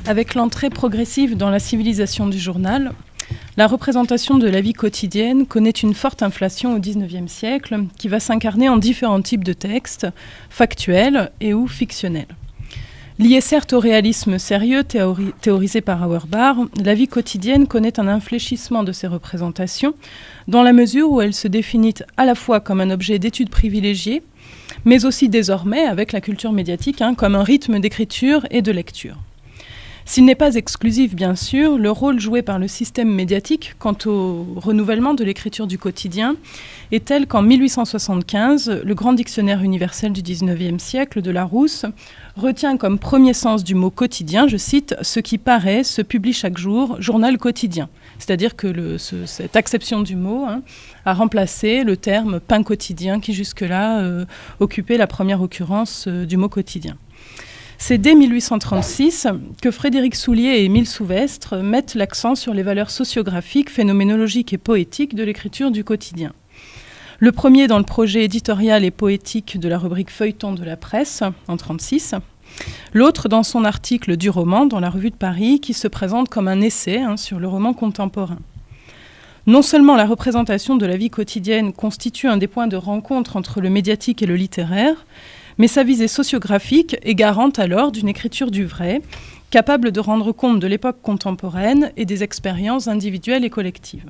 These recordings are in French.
Avec l'entrée progressive dans la civilisation du journal, la représentation de la vie quotidienne connaît une forte inflation au XIXe siècle qui va s'incarner en différents types de textes, factuels et ou fictionnels. Liée certes au réalisme sérieux théorisé par Auerbach, la vie quotidienne connaît un infléchissement de ses représentations dans la mesure où elle se définit à la fois comme un objet d'étude privilégié, mais aussi désormais, avec la culture médiatique, comme un rythme d'écriture et de lecture. S'il n'est pas exclusif, bien sûr, le rôle joué par le système médiatique quant au renouvellement de l'écriture du quotidien est tel qu'en 1875, le grand dictionnaire universel du XIXe siècle de Larousse retient comme premier sens du mot quotidien, je cite, « ce qui paraît, se publie chaque jour, journal quotidien ». C'est-à-dire que cette acception du mot a remplacé le terme pain quotidien qui jusque-là occupait la première occurrence du mot quotidien. C'est dès 1836 que Frédéric Soulier et Émile Souvestre mettent l'accent sur les valeurs sociographiques, phénoménologiques et poétiques de l'écriture du quotidien. Le premier dans le projet éditorial et poétique de la rubrique Feuilleton de la presse, en 1936. L'autre dans son article du roman dans la Revue de Paris, qui se présente comme un essai sur le roman contemporain. Non seulement la représentation de la vie quotidienne constitue un des points de rencontre entre le médiatique et le littéraire, mais sa visée sociographique est garante alors d'une écriture du vrai, capable de rendre compte de l'époque contemporaine et des expériences individuelles et collectives.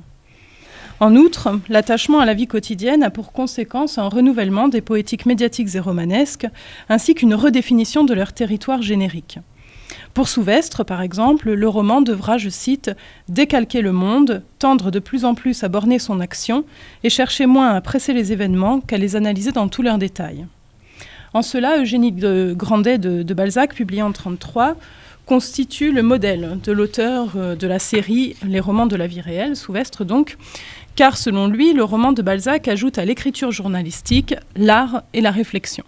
En outre, l'attachement à la vie quotidienne a pour conséquence un renouvellement des poétiques médiatiques et romanesques, ainsi qu'une redéfinition de leur territoire générique. Pour Souvestre, par exemple, le roman devra, je cite, « décalquer le monde, tendre de plus en plus à borner son action et chercher moins à presser les événements qu'à les analyser dans tous leurs détails ». En cela, Eugénie Grandet de Balzac, publié en 1933, constitue le modèle de l'auteur de la série Les romans de la vie réelle, Souvestre donc, car selon lui, le roman de Balzac ajoute à l'écriture journalistique l'art et la réflexion.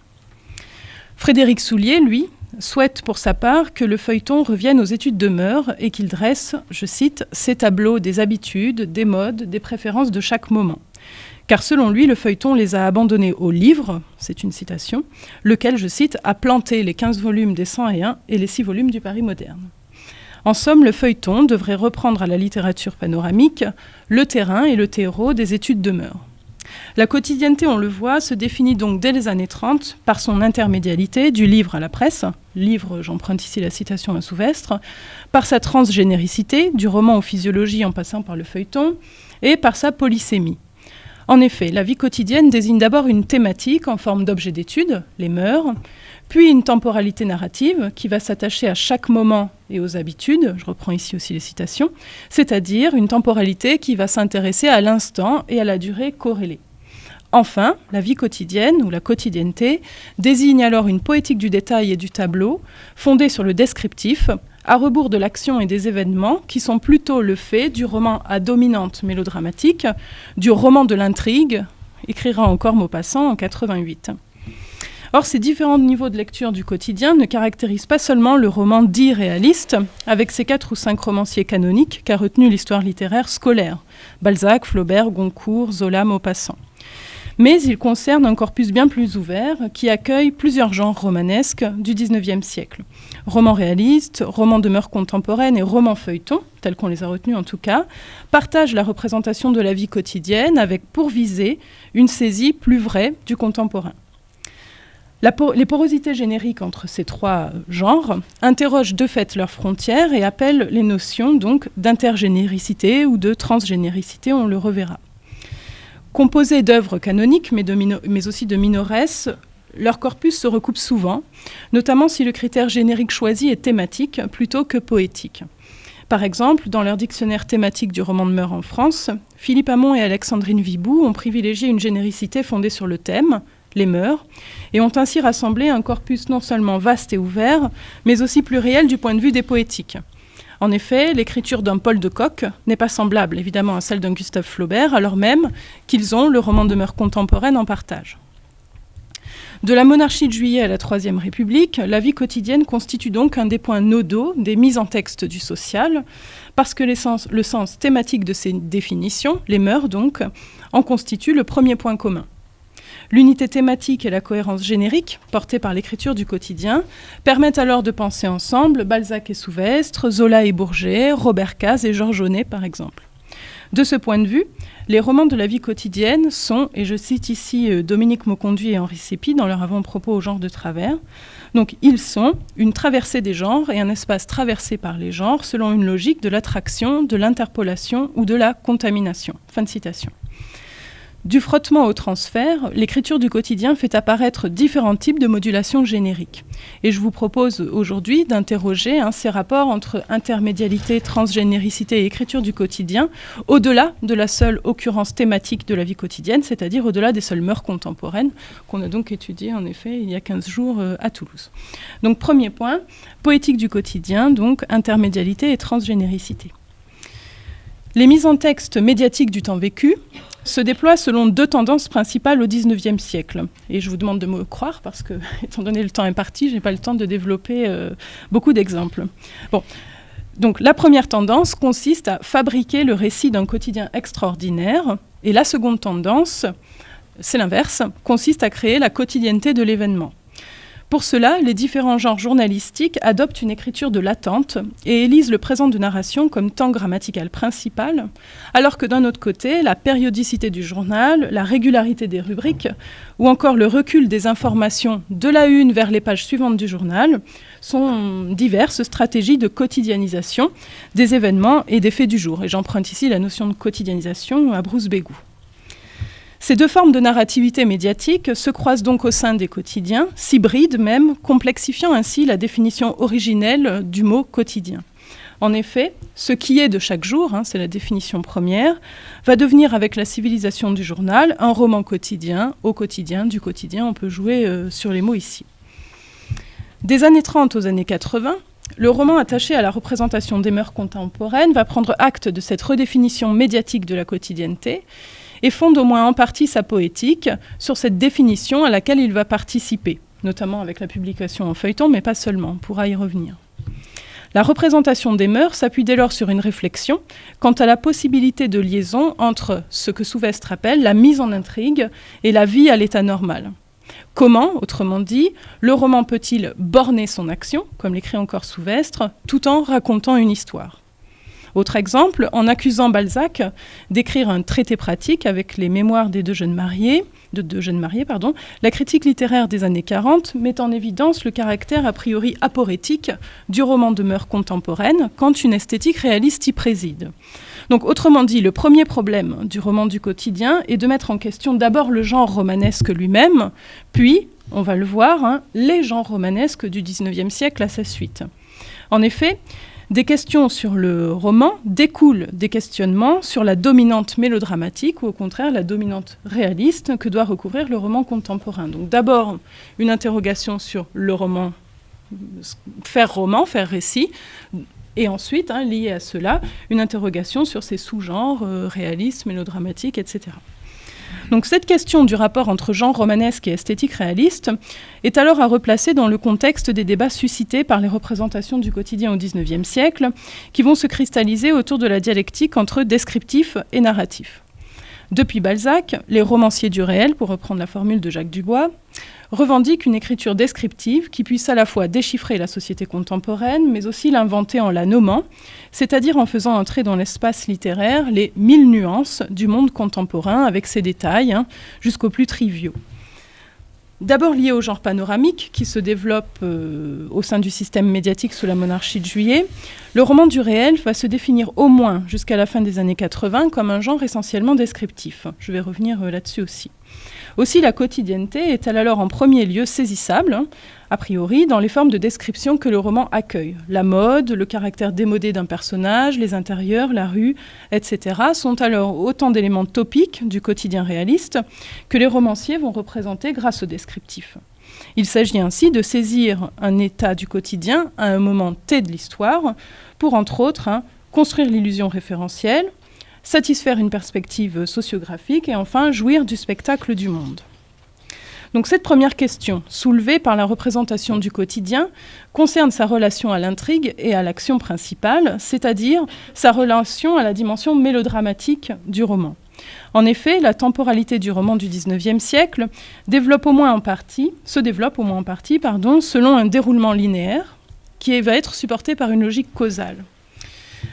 Frédéric Soulier, lui, souhaite pour sa part que le feuilleton revienne aux études de mœurs et qu'il dresse, je cite, « ces tableaux des habitudes, des modes, des préférences de chaque moment ». Car selon lui, le feuilleton les a abandonnés au livre, c'est une citation, lequel, je cite, a planté les 15 volumes des 101 et les 6 volumes du Paris moderne. En somme, le feuilleton devrait reprendre à la littérature panoramique le terrain et le terreau des études de mœurs. La quotidienneté, on le voit, se définit donc dès les années 30 par son intermédialité du livre à la presse, livre, j'emprunte ici la citation à Souvestre, par sa transgénéricité, du roman aux physiologies en passant par le feuilleton, et par sa polysémie. En effet, la vie quotidienne désigne d'abord une thématique en forme d'objet d'étude, les mœurs, puis une temporalité narrative qui va s'attacher à chaque moment et aux habitudes, je reprends ici aussi les citations, c'est-à-dire une temporalité qui va s'intéresser à l'instant et à la durée corrélée. Enfin, la vie quotidienne ou la quotidienneté désigne alors une poétique du détail et du tableau fondée sur le descriptif, à rebours de l'action et des événements qui sont plutôt le fait du roman à dominante mélodramatique, du roman de l'intrigue, écrira encore Maupassant en 88. Or, ces différents niveaux de lecture du quotidien ne caractérisent pas seulement le roman dit réaliste, avec ses 4 ou 5 romanciers canoniques qu'a retenu l'histoire littéraire scolaire, Balzac, Flaubert, Goncourt, Zola, Maupassant. Mais il concerne un corpus bien plus ouvert qui accueille plusieurs genres romanesques du XIXe siècle. Romans réalistes, romans de mœurs contemporaines et romans feuilletons, tels qu'on les a retenus en tout cas, partagent la représentation de la vie quotidienne avec pour visée une saisie plus vraie du contemporain. Les porosités génériques entre ces 3 genres interrogent de fait leurs frontières et appellent les notions donc d'intergénéricité ou de transgénéricité, on le reverra. Composés d'œuvres canoniques, mais aussi de minoresses, leur corpus se recoupe souvent, notamment si le critère générique choisi est thématique plutôt que poétique. Par exemple, dans leur dictionnaire thématique du roman de mœurs en France, Philippe Hamon et Alexandrine Vibou ont privilégié une généricité fondée sur le thème, les mœurs, et ont ainsi rassemblé un corpus non seulement vaste et ouvert, mais aussi pluriel du point de vue des poétiques. En effet, l'écriture d'un Paul de Kock n'est pas semblable évidemment à celle d'un Gustave Flaubert, alors même qu'ils ont le roman de mœurs contemporaine en partage. De la monarchie de Juillet à la Troisième République, la vie quotidienne constitue donc un des points nodaux des mises en texte du social, parce que le sens thématique de ces définitions, les mœurs donc, en constitue le premier point commun. L'unité thématique et la cohérence générique, portée par l'écriture du quotidien, permettent alors de penser ensemble Balzac et Souvestre, Zola et Bourget, Robert Caz et Georges Jaunet, par exemple. De ce point de vue, les romans de la vie quotidienne sont, et je cite ici Dominique Mauconduit et Henri Sépi dans leur avant-propos au genre de travers, donc ils sont une traversée des genres et un espace traversé par les genres selon une logique de l'attraction, de l'interpolation ou de la contamination. Fin de citation. Du frottement au transfert, l'écriture du quotidien fait apparaître différents types de modulations génériques. Et je vous propose aujourd'hui d'interroger ces rapports entre intermédialité, transgénéricité et écriture du quotidien, au-delà de la seule occurrence thématique de la vie quotidienne, c'est-à-dire au-delà des seules mœurs contemporaines, qu'on a donc étudiées en effet il y a 15 jours à Toulouse. Donc premier point, poétique du quotidien, donc intermédialité et transgénéricité. Les mises en texte médiatiques du temps vécu se déploient selon deux tendances principales au XIXe siècle. Et je vous demande de me croire parce que, étant donné le temps imparti, je n'ai pas le temps de développer beaucoup d'exemples. Bon. Donc la première tendance consiste à fabriquer le récit d'un quotidien extraordinaire. Et la seconde tendance, c'est l'inverse, consiste à créer la quotidienneté de l'événement. Pour cela, les différents genres journalistiques adoptent une écriture de l'attente et élisent le présent de narration comme temps grammatical principal, alors que d'un autre côté, la périodicité du journal, la régularité des rubriques ou encore le recul des informations de la une vers les pages suivantes du journal sont diverses stratégies de quotidianisation des événements et des faits du jour. Et j'emprunte ici la notion de quotidianisation à Bruce Bégou. Ces deux formes de narrativité médiatique se croisent donc au sein des quotidiens, s'hybrident même, complexifiant ainsi la définition originelle du mot quotidien. En effet, ce qui est de chaque jour, c'est la définition première, va devenir avec la civilisation du journal un roman quotidien, au quotidien, du quotidien, on peut jouer sur les mots ici. Des années 30 aux années 80, le roman attaché à la représentation des mœurs contemporaines va prendre acte de cette redéfinition médiatique de la quotidienneté et fonde au moins en partie sa poétique sur cette définition à laquelle il va participer, notamment avec la publication en feuilleton, mais pas seulement, on pourra y revenir. La représentation des mœurs s'appuie dès lors sur une réflexion quant à la possibilité de liaison entre ce que Souvestre appelle la mise en intrigue et la vie à l'état normal. Comment, autrement dit, le roman peut-il borner son action, comme l'écrit encore Souvestre, tout en racontant une histoire ? Autre exemple, en accusant Balzac d'écrire un traité pratique avec les mémoires des deux jeunes mariés, la critique littéraire des années 40 met en évidence le caractère a priori aporétique du roman de mœurs contemporaines quand une esthétique réaliste y préside. Donc, autrement dit, le premier problème du roman du quotidien est de mettre en question d'abord le genre romanesque lui-même, puis, on va le voir, les genres romanesques du XIXe siècle à sa suite. En effet, des questions sur le roman découlent des questionnements sur la dominante mélodramatique ou au contraire la dominante réaliste que doit recouvrir le roman contemporain. Donc d'abord une interrogation sur le roman, faire récit, et ensuite, lié à cela, une interrogation sur ses sous-genres réalistes, mélodramatiques, etc. Donc cette question du rapport entre genre romanesque et esthétique réaliste est alors à replacer dans le contexte des débats suscités par les représentations du quotidien au XIXe siècle, qui vont se cristalliser autour de la dialectique entre descriptif et narratif. Depuis Balzac, les romanciers du réel, pour reprendre la formule de Jacques Dubois, revendiquent une écriture descriptive qui puisse à la fois déchiffrer la société contemporaine, mais aussi l'inventer en la nommant, c'est-à-dire en faisant entrer dans l'espace littéraire les 1000 nuances du monde contemporain avec ses détails, jusqu'aux plus triviaux. D'abord lié au genre panoramique qui se développe au sein du système médiatique sous la monarchie de Juillet, le roman du réel va se définir au moins jusqu'à la fin des années 80 comme un genre essentiellement descriptif. Je vais revenir là-dessus aussi. Aussi, la quotidienneté est-elle alors en premier lieu saisissable, a priori, dans les formes de description que le roman accueille. La mode, le caractère démodé d'un personnage, les intérieurs, la rue, etc. sont alors autant d'éléments topiques du quotidien réaliste que les romanciers vont représenter grâce au descriptif. Il s'agit ainsi de saisir un état du quotidien à un moment T de l'histoire pour, entre autres, construire l'illusion référentielle, satisfaire une perspective sociographique et enfin jouir du spectacle du monde. Donc cette première question, soulevée par la représentation du quotidien, concerne sa relation à l'intrigue et à l'action principale, c'est-à-dire sa relation à la dimension mélodramatique du roman. En effet, la temporalité du roman du XIXe siècle se développe au moins en partie, selon un déroulement linéaire qui va être supporté par une logique causale.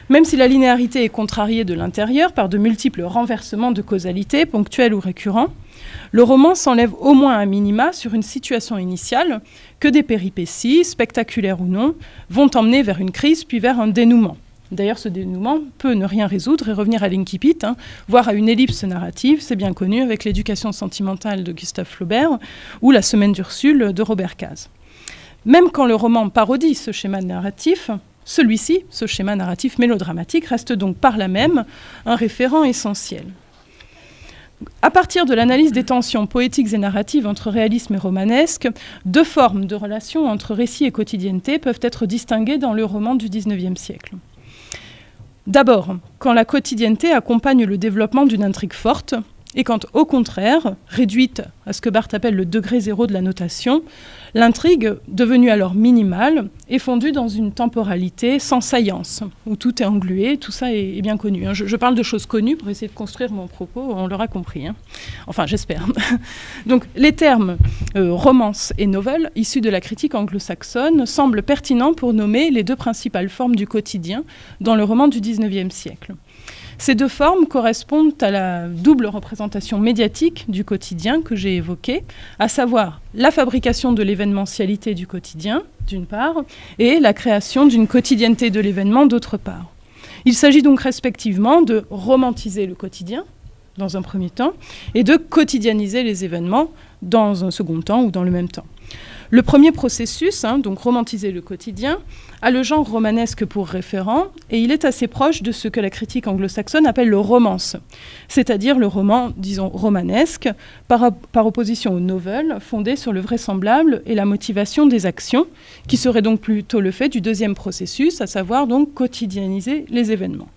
Même si la linéarité est contrariée de l'intérieur par de multiples renversements de causalité, ponctuels ou récurrents, le roman s'enlève au moins à minima sur une situation initiale que des péripéties, spectaculaires ou non, vont emmener vers une crise puis vers un dénouement. D'ailleurs, ce dénouement peut ne rien résoudre et revenir à l'incipit, voire à une ellipse narrative, c'est bien connu avec l'éducation sentimentale de Gustave Flaubert ou la Semaine d'Ursule de Robert Caz. Même quand le roman parodie ce schéma narratif, celui-ci, ce schéma narratif mélodramatique, reste donc par là même un référent essentiel. À partir de l'analyse des tensions poétiques et narratives entre réalisme et romanesque, deux formes de relations entre récit et quotidienneté peuvent être distinguées dans le roman du XIXe siècle. D'abord, quand la quotidienneté accompagne le développement d'une intrigue forte, et quand, au contraire, réduite à ce que Barthes appelle le degré zéro de la notation, l'intrigue, devenue alors minimale, est fondue dans une temporalité sans saillance, où tout est englué, tout ça est bien connu. Je parle de choses connues pour essayer de construire mon propos, on l'aura compris. Enfin, j'espère. Donc, les termes romance et novel, issus de la critique anglo-saxonne, semblent pertinents pour nommer les deux principales formes du quotidien dans le roman du XIXe siècle. Ces deux formes correspondent à la double représentation médiatique du quotidien que j'ai évoquée, à savoir la fabrication de l'événementialité du quotidien, d'une part, et la création d'une quotidienneté de l'événement, d'autre part. Il s'agit donc respectivement de romantiser le quotidien, dans un premier temps, et de quotidianiser les événements dans un second temps ou dans le même temps. Le premier processus, donc romantiser le quotidien, a le genre romanesque pour référent et il est assez proche de ce que la critique anglo-saxonne appelle le romance, c'est-à-dire le roman, disons, romanesque, par opposition au novel, fondé sur le vraisemblable et la motivation des actions, qui serait donc plutôt le fait du deuxième processus, à savoir donc quotidianiser les événements.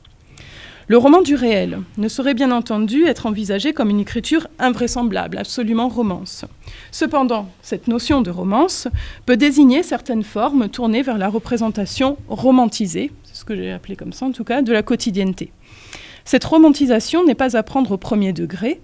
Le roman du réel ne saurait bien entendu être envisagé comme une écriture invraisemblable, absolument romance. Cependant, cette notion de romance peut désigner certaines formes tournées vers la représentation romantisée, c'est ce que j'ai appelé comme ça en tout cas, de la quotidienneté. Cette romantisation n'est pas à prendre au premier degré,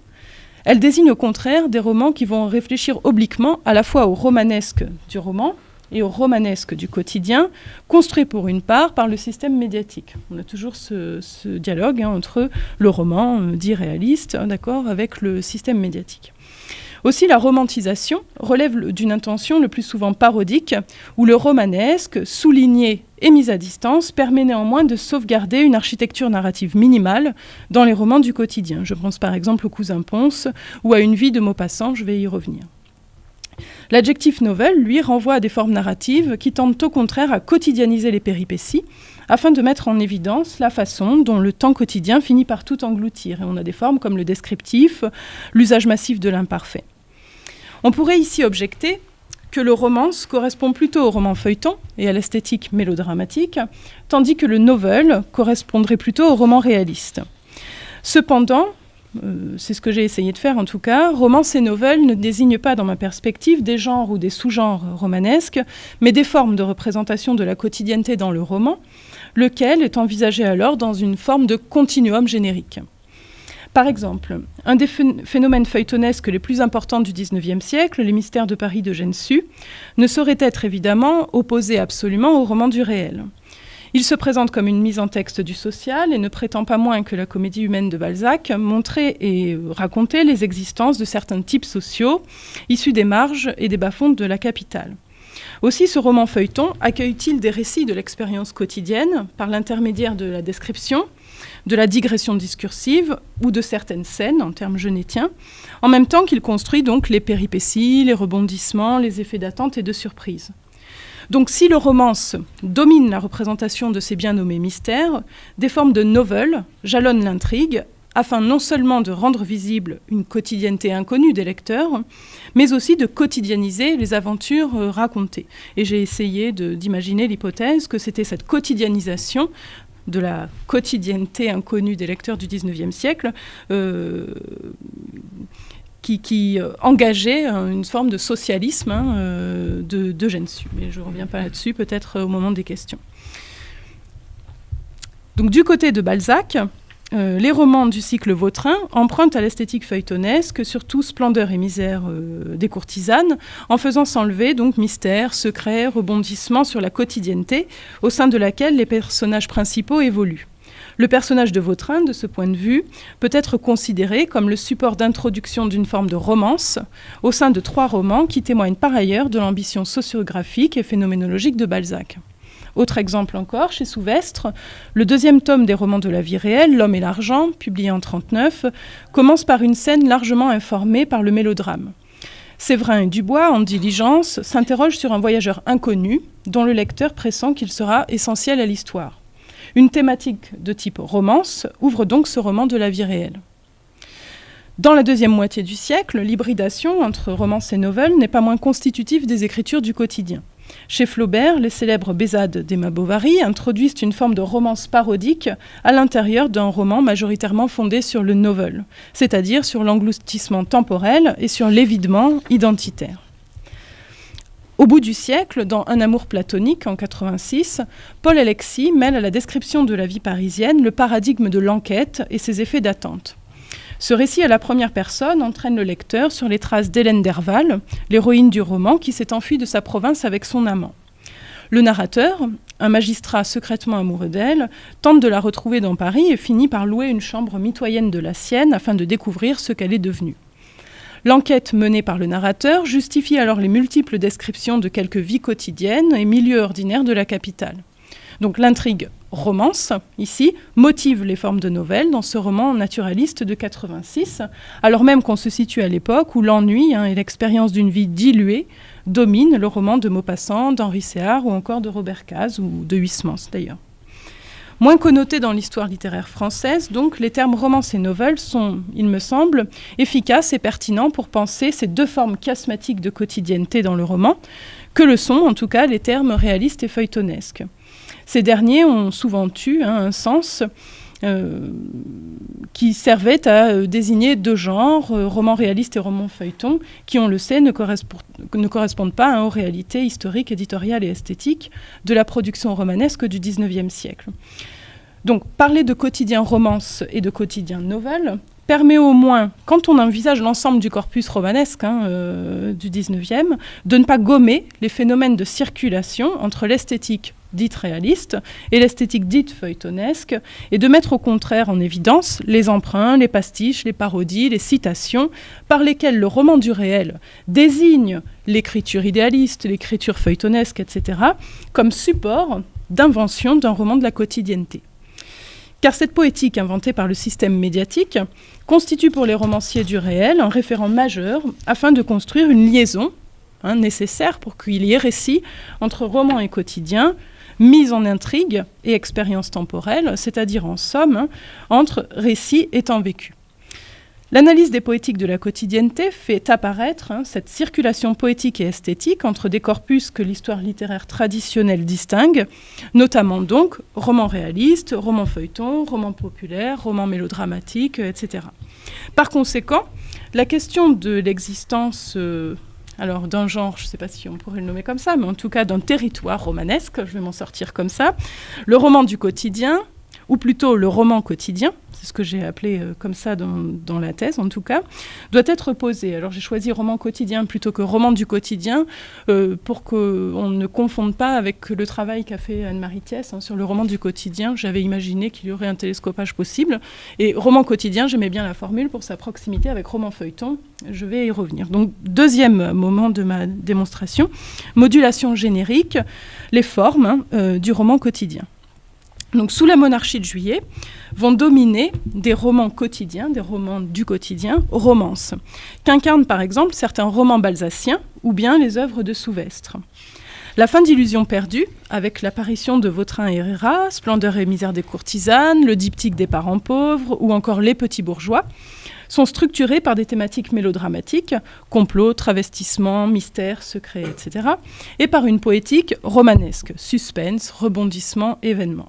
elle désigne au contraire des romans qui vont réfléchir obliquement à la fois au romanesque du roman, et au romanesque du quotidien, construit pour une part par le système médiatique. On a toujours ce dialogue entre le roman dit réaliste, d'accord, avec le système médiatique. Aussi, la romantisation relève d'une intention le plus souvent parodique, où le romanesque, souligné et mis à distance, permet néanmoins de sauvegarder une architecture narrative minimale dans les romans du quotidien. Je pense par exemple au Cousin Pons ou à Une vie de Maupassant, je vais y revenir. L'adjectif novel, lui, renvoie à des formes narratives qui tentent au contraire à quotidianiser les péripéties afin de mettre en évidence la façon dont le temps quotidien finit par tout engloutir. Et on a des formes comme le descriptif, l'usage massif de l'imparfait. On pourrait ici objecter que le romance correspond plutôt au roman feuilleton et à l'esthétique mélodramatique, tandis que le novel correspondrait plutôt au roman réaliste. Cependant, c'est ce que j'ai essayé de faire en tout cas, romance et novel ne désignent pas dans ma perspective des genres ou des sous-genres romanesques, mais des formes de représentation de la quotidienneté dans le roman, lequel est envisagé alors dans une forme de continuum générique. Par exemple, un des phénomènes feuilletonesques les plus importants du XIXe siècle, Les Mystères de Paris d'Eugène Sue, ne saurait être évidemment opposé absolument au roman du réel. Il se présente comme une mise en texte du social et ne prétend pas moins que la comédie humaine de Balzac montrer et raconter les existences de certains types sociaux issus des marges et des bas-fonds de la capitale. Aussi, ce roman feuilleton accueille-t-il des récits de l'expérience quotidienne par l'intermédiaire de la description, de la digression discursive ou de certaines scènes en termes genétiens, en même temps qu'il construit donc les péripéties, les rebondissements, les effets d'attente et de surprise. Donc si le romance domine la représentation de ces bien nommés mystères, des formes de novel jalonnent l'intrigue afin non seulement de rendre visible une quotidienneté inconnue des lecteurs, mais aussi de quotidianiser les aventures racontées. Et j'ai essayé d'imaginer l'hypothèse que c'était cette quotidianisation de la quotidienneté inconnue des lecteurs du XIXe siècle qui engageait une forme de socialisme d'Eugène Sue. Mais je ne reviens pas là-dessus, peut-être au moment des questions. Donc du côté de Balzac, les romans du cycle Vautrin empruntent à l'esthétique feuilletonesque, surtout Splendeur et misère des courtisanes, en faisant s'enlever donc mystère, secret, rebondissement sur la quotidienneté au sein de laquelle les personnages principaux évoluent. Le personnage de Vautrin, de ce point de vue, peut être considéré comme le support d'introduction d'une forme de romance au sein de 3 romans qui témoignent par ailleurs de l'ambition sociographique et phénoménologique de Balzac. Autre exemple encore, chez Souvestre, le 2e tome des romans de la vie réelle, L'homme et l'argent, publié en 1939, commence par une scène largement informée par le mélodrame. Séverin et Dubois, en diligence, s'interrogent sur un voyageur inconnu dont le lecteur pressent qu'il sera essentiel à l'histoire. Une thématique de type romance ouvre donc ce roman de la vie réelle. Dans la 2e moitié du siècle, l'hybridation entre romance et nouvelle n'est pas moins constitutive des écritures du quotidien. Chez Flaubert, les célèbres Bézades d'Emma Bovary introduisent une forme de romance parodique à l'intérieur d'un roman majoritairement fondé sur le novel, c'est-à-dire sur l'engloutissement temporel et sur l'évidement identitaire. Au bout du siècle, dans Un amour platonique, en 1986, Paul Alexis mêle à la description de la vie parisienne le paradigme de l'enquête et ses effets d'attente. Ce récit à la première personne entraîne le lecteur sur les traces d'Hélène Derval, l'héroïne du roman qui s'est enfuie de sa province avec son amant. Le narrateur, un magistrat secrètement amoureux d'elle, tente de la retrouver dans Paris et finit par louer une chambre mitoyenne de la sienne afin de découvrir ce qu'elle est devenue. L'enquête menée par le narrateur justifie alors les multiples descriptions de quelques vies quotidiennes et milieux ordinaires de la capitale. Donc l'intrigue romance, ici, motive les formes de nouvelles dans ce roman naturaliste de 86, alors même qu'on se situe à l'époque où l'ennui et l'expérience d'une vie diluée dominent le roman de Maupassant, d'Henri Séard ou encore de Robert Caz ou de Huysmans d'ailleurs. Moins connotés dans l'histoire littéraire française, donc, les termes romance et nouvelle sont, il me semble, efficaces et pertinents pour penser ces 2 formes chiasmatiques de quotidienneté dans le roman, que le sont en tout cas les termes réalistes et feuilletonesques. Ces derniers ont souvent eu un sens qui servait à désigner 2 genres, roman réaliste et roman feuilleton, qui, on le sait, ne correspondent pas aux réalités historiques, éditoriales et esthétiques de la production romanesque du XIXe siècle. Donc, parler de quotidien romance et de quotidien nouvelle permet au moins, quand on envisage l'ensemble du corpus romanesque du XIXe, de ne pas gommer les phénomènes de circulation entre l'esthétique dite réaliste et l'esthétique dite feuilletonesque, et de mettre au contraire en évidence les emprunts, les pastiches, les parodies, les citations par lesquelles le roman du réel désigne l'écriture idéaliste, l'écriture feuilletonesque, etc., comme support d'invention d'un roman de la quotidienneté. Car cette poétique inventée par le système médiatique constitue pour les romanciers du réel un référent majeur afin de construire une liaison nécessaire pour qu'il y ait récit entre roman et quotidien, mise en intrigue et expérience temporelle, c'est-à-dire en somme, entre récit et temps vécu. L'analyse des poétiques de la quotidienneté fait apparaître cette circulation poétique et esthétique entre des corpus que l'histoire littéraire traditionnelle distingue, notamment donc romans réalistes, romans feuilletons, romans populaires, romans mélodramatiques, etc. Par conséquent, la question de l'existence d'un genre, je ne sais pas si on pourrait le nommer comme ça, mais en tout cas d'un territoire romanesque, je vais m'en sortir comme ça, le roman du quotidien, ou plutôt le roman quotidien, c'est ce que j'ai appelé comme ça dans la thèse en tout cas, doit être posé. Alors j'ai choisi roman quotidien plutôt que roman du quotidien pour qu'on ne confonde pas avec le travail qu'a fait Anne-Marie Thiès sur le roman du quotidien. J'avais imaginé qu'il y aurait un télescopage possible. Et roman quotidien, j'aimais bien la formule pour sa proximité avec roman feuilleton. Je vais y revenir. Donc 2e moment de ma démonstration, modulation générique, les formes du roman quotidien. Donc, sous la monarchie de Juillet, vont dominer des romans quotidiens, des romans du quotidien, romances, qu'incarnent par exemple certains romans balsaciens ou bien les œuvres de Souvestre. La fin d'Illusions perdues, avec l'apparition de Vautrin et Herrera, Splendeur et misère des courtisanes, le diptyque des parents pauvres ou encore Les petits bourgeois, sont structurés par des thématiques mélodramatiques, complot, travestissement, mystère, secret, etc., et par une poétique romanesque, suspense, rebondissement, événement.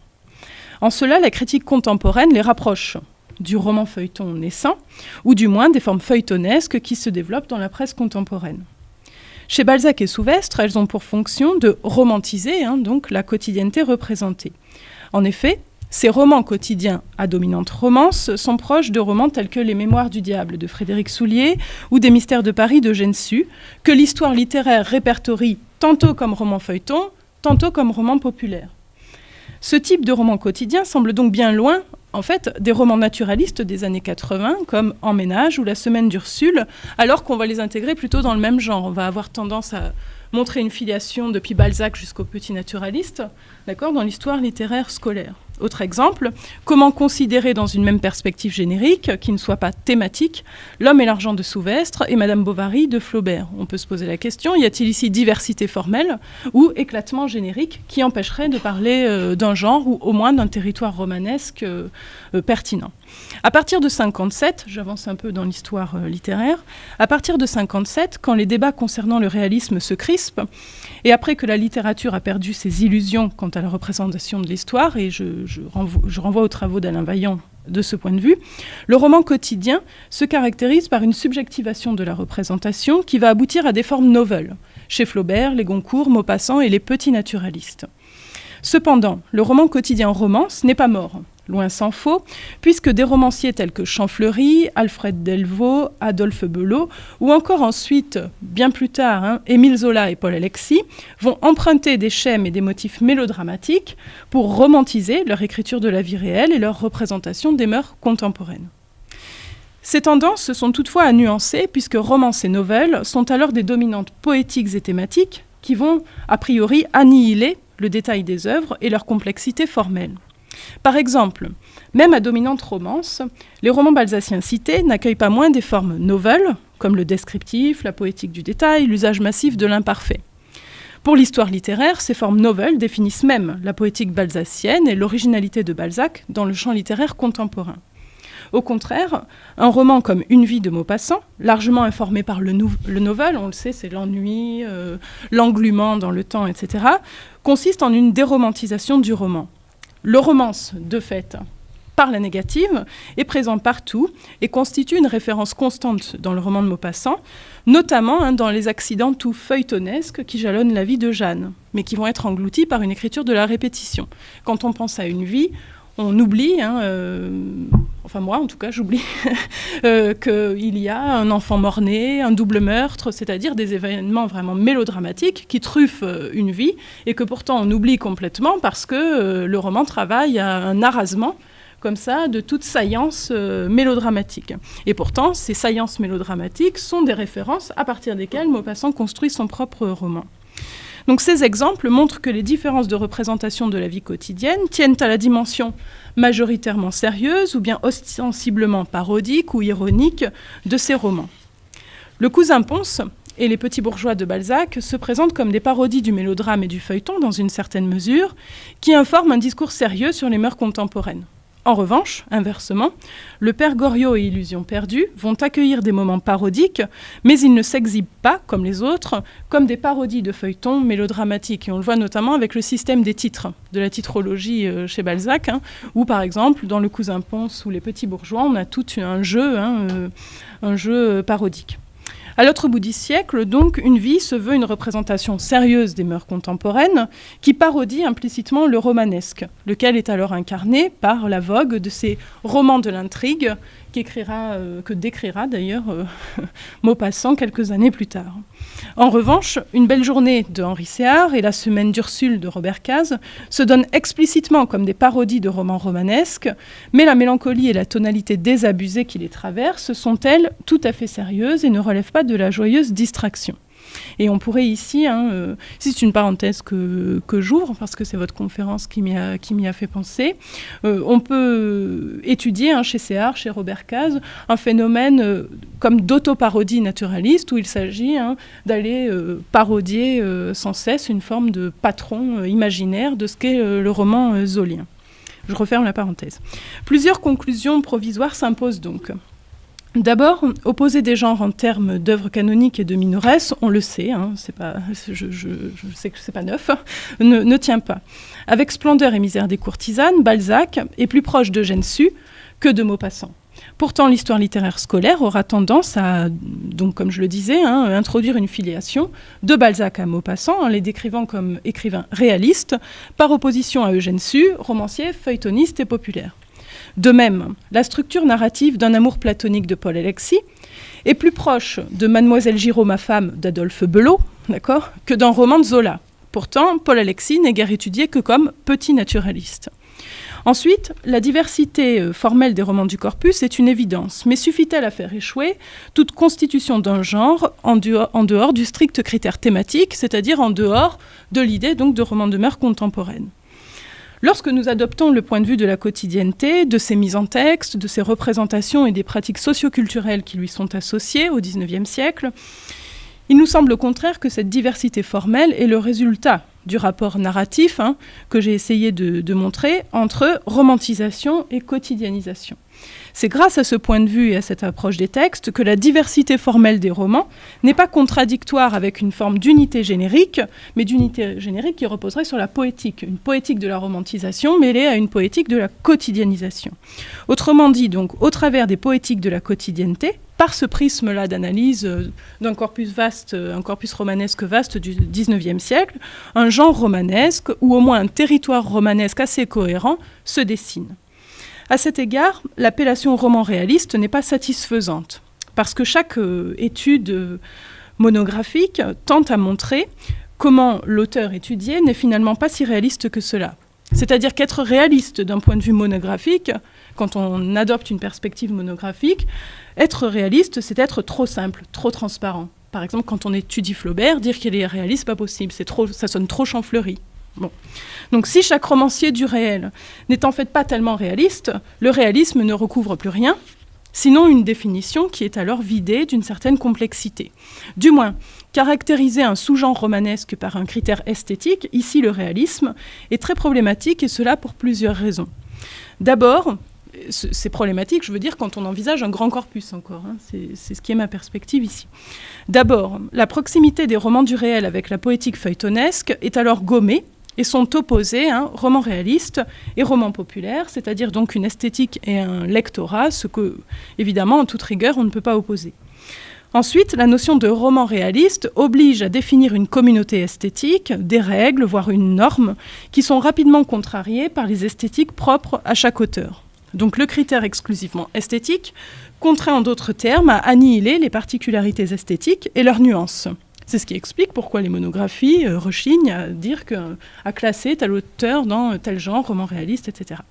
En cela, la critique contemporaine les rapproche du roman feuilleton naissant, ou du moins des formes feuilletonesques qui se développent dans la presse contemporaine. Chez Balzac et Souvestre, elles ont pour fonction de romantiser donc la quotidienneté représentée. En effet, Ces romans quotidiens à dominante romance sont proches de romans tels que Les Mémoires du diable de Frédéric Soulier ou Des Mystères de Paris d'Eugène Sue, que l'histoire littéraire répertorie tantôt comme roman feuilleton, tantôt comme roman populaire. Ce type de roman quotidien semble donc bien loin, en fait, des romans naturalistes des années 80, comme En ménage ou La Semaine d'Ursule, alors qu'on va les intégrer plutôt dans le même genre. On va avoir tendance à montrer une filiation depuis Balzac jusqu'au petit naturaliste, d'accord, dans l'histoire littéraire scolaire. Autre exemple, comment considérer dans une même perspective générique, qui ne soit pas thématique, L'homme et l'argent de Souvestre et Madame Bovary de Flaubert? On peut se poser la question, y a-t-il ici diversité formelle ou éclatement générique qui empêcherait de parler d'un genre ou au moins d'un territoire romanesque pertinent? À partir de 57, j'avance un peu dans l'histoire littéraire, à partir de 57, quand les débats concernant le réalisme se crispent, et après que la littérature a perdu ses illusions quant à la représentation de l'histoire, et je renvoie aux travaux d'Alain Vaillant de ce point de vue, le roman quotidien se caractérise par une subjectivation de la représentation qui va aboutir à des formes nouvelles, chez Flaubert, les Goncourt, Maupassant et les petits naturalistes. Cependant, le roman quotidien romance n'est pas mort, loin s'en faut, puisque des romanciers tels que Champfleury, Alfred Delvaux, Adolphe Belot, ou encore ensuite, bien plus tard, Émile Zola et Paul Alexis, vont emprunter des schèmes et des motifs mélodramatiques pour romantiser leur écriture de la vie réelle et leur représentation des mœurs contemporaines. Ces tendances se sont toutefois à nuancer, puisque romance et nouvelles sont alors des dominantes poétiques et thématiques qui vont, a priori, annihiler le détail des œuvres et leur complexité formelle. Par exemple, même à dominante romance, les romans balsaciens cités n'accueillent pas moins des formes nouvelles, comme le descriptif, la poétique du détail, l'usage massif de l'imparfait. Pour l'histoire littéraire, ces formes nouvelles définissent même la poétique balsacienne et l'originalité de Balzac dans le champ littéraire contemporain. Au contraire, un roman comme Une vie de Maupassant, largement informé par le novel, on le sait, c'est l'ennui, l'englument dans le temps, etc., consiste en une déromantisation du roman. Le romance, de fait, par la négative, est présent partout et constitue une référence constante dans le roman de Maupassant, notamment dans les accidents tout feuilletonesques qui jalonnent la vie de Jeanne, mais qui vont être engloutis par une écriture de la répétition. Quand on pense à une vie, on oublie, enfin moi en tout cas j'oublie, qu'il y a un enfant mort-né, un double meurtre, c'est-à-dire des événements vraiment mélodramatiques qui truffent une vie et que pourtant on oublie complètement parce que le roman travaille à un arasement comme ça de toute saillance mélodramatique. Et pourtant ces saillances mélodramatiques sont des références à partir desquelles Maupassant construit son propre roman. Donc ces exemples montrent que les différences de représentation de la vie quotidienne tiennent à la dimension majoritairement sérieuse ou bien ostensiblement parodique ou ironique de ces romans. Le Cousin Pons et Les Petits Bourgeois de Balzac se présentent comme des parodies du mélodrame et du feuilleton dans une certaine mesure, qui informent un discours sérieux sur les mœurs contemporaines. En revanche, inversement, Le Père Goriot et Illusion perdue vont accueillir des moments parodiques, mais ils ne s'exhibent pas, comme les autres, comme des parodies de feuilletons mélodramatiques. Et on le voit notamment avec le système des titres, de la titrologie chez Balzac, où par exemple, dans Le Cousin Pons ou Les Petits Bourgeois, on a tout un jeu parodique. À l'autre bout du siècle, donc, Une vie se veut une représentation sérieuse des mœurs contemporaines qui parodie implicitement le romanesque, lequel est alors incarné par la vogue de ces romans de l'intrigue que décrira d'ailleurs Maupassant quelques années plus tard. En revanche, Une belle journée de Henri Séhart et La semaine d'Ursule de Robert Caz se donnent explicitement comme des parodies de romans romanesques, mais la mélancolie et la tonalité désabusée qui les traversent sont, elles, tout à fait sérieuses et ne relèvent pas de la joyeuse distraction. Et on pourrait ici, c'est une parenthèse que j'ouvre parce que c'est votre conférence qui m'y a fait penser, on peut étudier chez Séhart, chez Robert Caz, un phénomène comme d'autoparodie naturaliste où il s'agit d'aller parodier sans cesse une forme de patron imaginaire de ce qu'est le roman zolien. Je referme la parenthèse. Plusieurs conclusions provisoires s'imposent donc. D'abord, opposer des genres en termes d'œuvres canoniques et de minoresses, on le sait, je sais que c'est pas neuf, ne tient pas. Avec Splendeur et misère des courtisanes, Balzac est plus proche d'Eugène Sue que de Maupassant. Pourtant, l'histoire littéraire scolaire aura tendance à, donc, comme je le disais, introduire une filiation de Balzac à Maupassant, en les décrivant comme écrivains réalistes, par opposition à Eugène Sue, romancier, feuilletoniste et populaire. De même, la structure narrative d'un amour platonique de Paul Alexis est plus proche de Mademoiselle Giraud, ma femme, d'Adolphe Belot, d'accord, que d'un roman de Zola. Pourtant, Paul Alexis n'est guère étudié que comme petit naturaliste. Ensuite, la diversité formelle des romans du corpus est une évidence, mais suffit-elle à faire échouer toute constitution d'un genre en dehors du strict critère thématique, c'est-à-dire en dehors de l'idée donc de roman de mœurs contemporaine ? Lorsque nous adoptons le point de vue de la quotidienneté, de ses mises en texte, de ses représentations et des pratiques socioculturelles qui lui sont associées au XIXe siècle, il nous semble au contraire que cette diversité formelle est le résultat du rapport narratif que j'ai essayé de montrer entre romantisation et quotidianisation. C'est grâce à ce point de vue et à cette approche des textes que la diversité formelle des romans n'est pas contradictoire avec une forme d'unité générique, mais d'unité générique qui reposerait sur la poétique, une poétique de la romantisation mêlée à une poétique de la quotidianisation. Autrement dit, donc, au travers des poétiques de la quotidienneté, par ce prisme-là d'analyse d'un corpus vaste, un corpus romanesque vaste du XIXe siècle, un genre romanesque, ou au moins un territoire romanesque assez cohérent, se dessine. À cet égard, l'appellation roman réaliste n'est pas satisfaisante, parce que chaque étude monographique tente à montrer comment l'auteur étudié n'est finalement pas si réaliste que cela. C'est-à-dire qu'être réaliste d'un point de vue monographique, quand on adopte une perspective monographique, être réaliste, c'est être trop simple, trop transparent. Par exemple, quand on étudie Flaubert, dire qu'il est réaliste, pas possible, ça sonne trop chanfleuri. Bon. Donc si chaque romancier du réel n'est en fait pas tellement réaliste, le réalisme ne recouvre plus rien, sinon une définition qui est alors vidée d'une certaine complexité. Du moins, caractériser un sous-genre romanesque par un critère esthétique, ici le réalisme, est très problématique, et cela pour plusieurs raisons. D'abord, c'est problématique, je veux dire, quand on envisage un grand corpus encore. C'est ce qui est ma perspective ici. D'abord, la proximité des romans du réel avec la poétique feuilletonesque est alors gommée, et sont opposés roman réaliste et roman populaire, c'est-à-dire donc une esthétique et un lectorat, ce que, évidemment, en toute rigueur, on ne peut pas opposer. Ensuite, la notion de roman réaliste oblige à définir une communauté esthétique, des règles, voire une norme, qui sont rapidement contrariées par les esthétiques propres à chaque auteur. Donc le critère exclusivement esthétique contraint en d'autres termes à annihiler les particularités esthétiques et leurs nuances. C'est ce qui explique pourquoi les monographies rechignent à dire à classer tel auteur dans tel genre, roman réaliste, etc.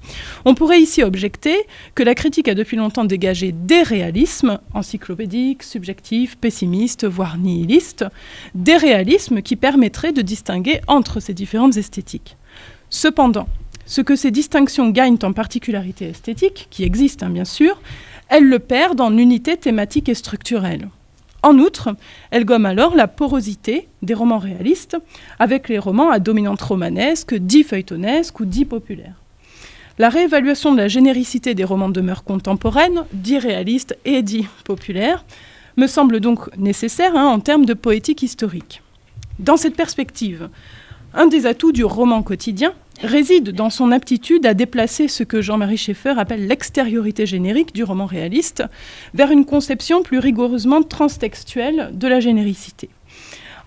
On pourrait ici objecter que la critique a depuis longtemps dégagé des réalismes encyclopédiques, subjectifs, pessimistes, voire nihilistes, des réalismes qui permettraient de distinguer entre ces différentes esthétiques. Cependant, ce que ces distinctions gagnent en particularité esthétique, qui existent bien sûr, elles le perdent en unité thématique et structurelle. En outre, elle gomme alors la porosité des romans réalistes avec les romans à dominante romanesque, dits feuilletonesques ou dits populaires. La réévaluation de la généricité des romans de mœurs contemporaines, dits réalistes et dits populaires, me semble donc nécessaire en termes de poétique historique. Dans cette perspective, un des atouts du roman quotidien réside dans son aptitude à déplacer ce que Jean-Marie Schaeffer appelle l'extériorité générique du roman réaliste vers une conception plus rigoureusement transtextuelle de la généricité.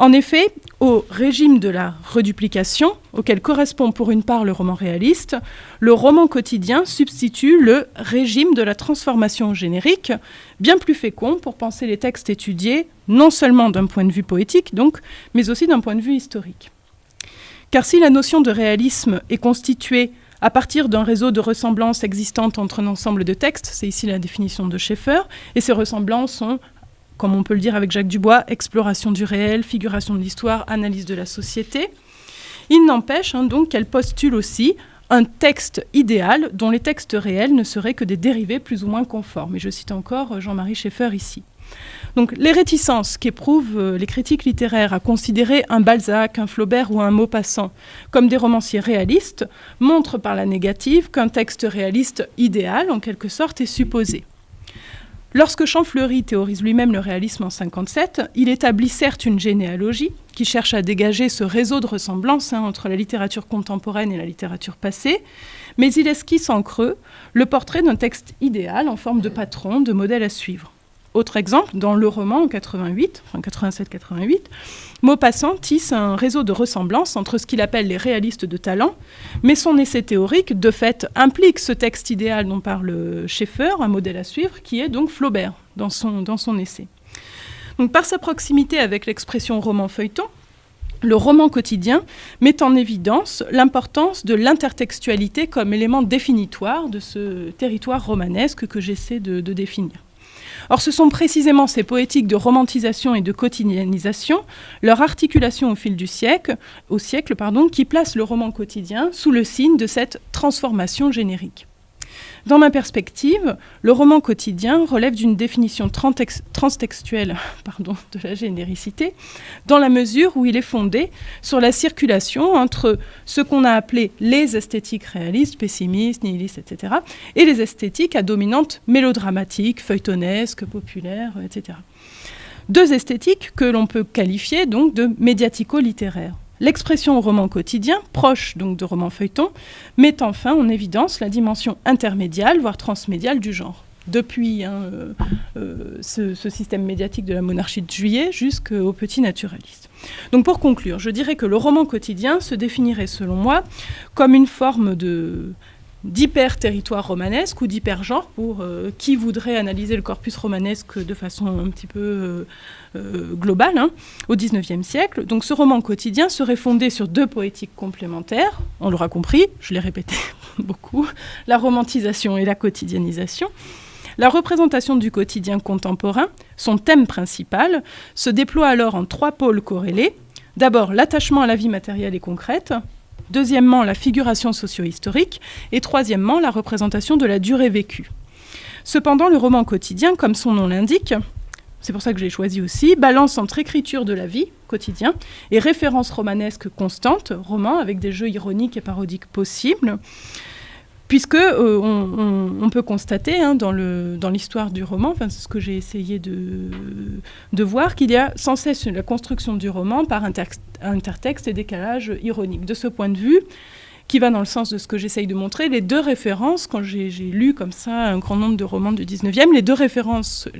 En effet, au régime de la reduplication, auquel correspond pour une part le roman réaliste, le roman quotidien substitue le régime de la transformation générique, bien plus fécond pour penser les textes étudiés, non seulement d'un point de vue poétique, donc, mais aussi d'un point de vue historique. Car si la notion de réalisme est constituée à partir d'un réseau de ressemblances existantes entre un ensemble de textes, c'est ici la définition de Schaeffer, et ces ressemblances sont, comme on peut le dire avec Jacques Dubois, exploration du réel, figuration de l'histoire, analyse de la société, il n'empêche donc qu'elle postule aussi un texte idéal dont les textes réels ne seraient que des dérivés plus ou moins conformes. Et je cite encore Jean-Marie Schaeffer ici. Donc, les réticences qu'éprouvent les critiques littéraires à considérer un Balzac, un Flaubert ou un Maupassant comme des romanciers réalistes montrent par la négative qu'un texte réaliste idéal, en quelque sorte, est supposé. Lorsque Champfleury théorise lui-même le réalisme en 1957, il établit certes une généalogie qui cherche à dégager ce réseau de ressemblances entre la littérature contemporaine et la littérature passée, mais il esquisse en creux le portrait d'un texte idéal en forme de patron, de modèle à suivre. Autre exemple, dans le roman en 87-88, Maupassant tisse un réseau de ressemblances entre ce qu'il appelle les réalistes de talent, mais son essai théorique, de fait, implique ce texte idéal dont parle Schaeffer, un modèle à suivre, qui est donc Flaubert dans son essai. Donc, par sa proximité avec l'expression roman-feuilleton, le roman quotidien met en évidence l'importance de l'intertextualité comme élément définitoire de ce territoire romanesque que j'essaie de définir. Or, ce sont précisément ces poétiques de romantisation et de quotidianisation, leur articulation au fil du siècle, qui placent le roman quotidien sous le signe de cette transformation générique. Dans ma perspective, le roman quotidien relève d'une définition transtextuelle de la généricité, dans la mesure où il est fondé sur la circulation entre ce qu'on a appelé les esthétiques réalistes, pessimistes, nihilistes, etc., et les esthétiques à dominante mélodramatique, feuilletonesque, populaire, etc. Deux esthétiques que l'on peut qualifier donc de médiatico-littéraires. L'expression roman quotidien, proche donc de roman feuilleton, met enfin en évidence la dimension intermédiale, voire transmédiale du genre. Depuis ce système médiatique de la monarchie de Juillet jusqu'au petit naturaliste. Donc pour conclure, je dirais que le roman quotidien se définirait selon moi comme une forme d'hyper-territoire romanesque ou d'hyper-genre pour qui voudrait analyser le corpus romanesque de façon un petit peu globale au XIXe siècle. Donc ce roman quotidien serait fondé sur deux poétiques complémentaires, on l'aura compris, je l'ai répété beaucoup, la romantisation et la quotidianisation. La représentation du quotidien contemporain, son thème principal, se déploie alors en trois pôles corrélés. D'abord, l'attachement à la vie matérielle et concrète. Deuxièmement, la figuration socio-historique. Et troisièmement, la représentation de la durée vécue. Cependant, le roman quotidien, comme son nom l'indique, c'est pour ça que je l'ai choisi aussi, balance entre écriture de la vie, quotidien, et référence romanesque constante, roman avec des jeux ironiques et parodiques possibles, puisque on peut constater dans l'histoire du roman, c'est ce que j'ai essayé de voir, qu'il y a sans cesse la construction du roman par intertexte et décalage ironique. De ce point de vue, qui va dans le sens de ce que j'essaye de montrer, les deux références, quand j'ai lu comme ça un grand nombre de romans du 19e, les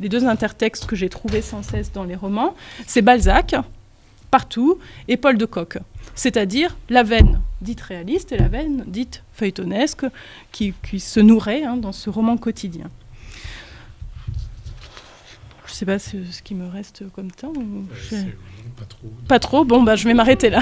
deux intertextes que j'ai trouvés sans cesse dans les romans, c'est Balzac, partout, et Paul de Kock. C'est-à-dire la veine dite réaliste et la veine dite feuilletonesque qui se nourrait dans ce roman quotidien. Je ne sais pas ce qui me reste comme temps. Pas trop. Pas trop. Bon, je vais m'arrêter là.